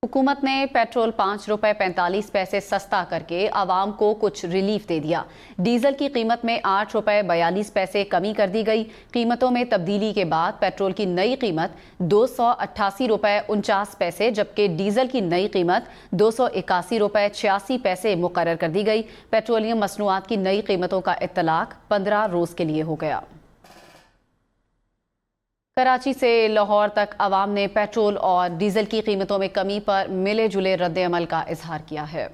हुकूमत ने पेट्रोल 5 रुपए 45 पैसे सस्ता करके आवाम को कुछ रिलीफ दे दिया। डीजल की कीमत में 8 रुपए 42 पैसे कमी कर दी गई। कीमतों में तब्दीली के बाद पेट्रोल की नई कीमत 288 रुपए 49 पैसे जबकि डीजल की नई कीमत 281 रुपए 86 पैसे मुकर्रर कर दी गई। पेट्रोलियम मसनूआत की नई कीमतों का इत्तलाक 15 रोज के लिए हो गया। कराची से लाहौर तक अवाम ने पेट्रोल और डीजल की कीमतों में कमी पर मिले जुले रद्द-ए-अमल का इजहार किया है।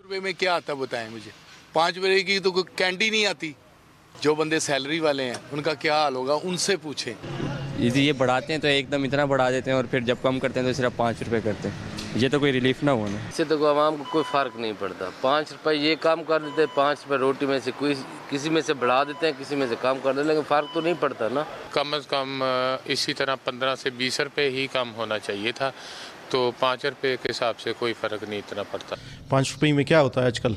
रुपए में क्या आता बताएं मुझे। 5 रुपए की तो कोई कैंडी नहीं आती। जो बंदे सैलरी वाले हैं उनका क्या हाल होगा, उनसे पूछें। ये बढ़ाते हैं तो एकदम इतना बढ़ा देते हैं और फिर जब कम करते हैं तो सिर्फ 5 रुपए करते हैं। ये तो कोई रिलीफ ना होना। इससे तो आवाम को कोई फ़र्क नहीं पड़ता। 5 रुपए ये काम कर देते हैं, 5 रुपए रोटी में से कोई किसी में से बढ़ा देते हैं, किसी में से कम कर देते हैं, लेकिन फ़र्क तो नहीं पड़ता ना। कम से कम इसी तरह 15 से 20 रुपए ही कम होना चाहिए था, तो 5 रुपए के हिसाब से कोई फ़र्क नहीं इतना पड़ता। 5 रुपये में क्या होता है आजकल,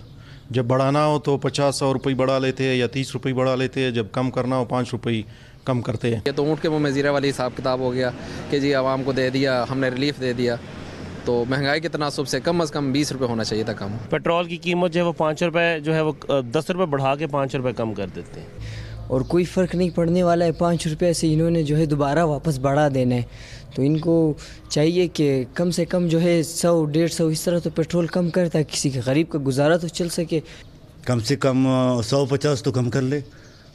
जब बढ़ाना हो तो 50-100 रुपये बढ़ा लेते हैं या 30 रुपये बढ़ा लेते हैं, जब कम करना हो 5 रुपये कम करते हैं। ये तो ऊँट के मुँह में ज़ीरा वाली हिसाब किताब हो गया कि जी आवाम को दे दिया, हमने रिलीफ दे दिया। तो महंगाई के तनासुब से कम 20 रुपये होना चाहिए था कम। पेट्रोल की कीमत जो है वो 5 रुपये जो है वो 10 रुपये बढ़ा के 5 रुपये कम कर देते हैं और कोई फ़र्क नहीं पड़ने वाला है। 5 रुपये से इन्होंने जो है दोबारा वापस बढ़ा देना है, तो इनको चाहिए कि कम से कम जो है 100-150 इस तरह तो पेट्रोल कम करे ताकि किसी के गरीब का गुजारा तो चल सके। कम से कम 150 तो कम कर ले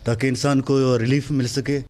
ताकि इंसान को रिलीफ मिल सके।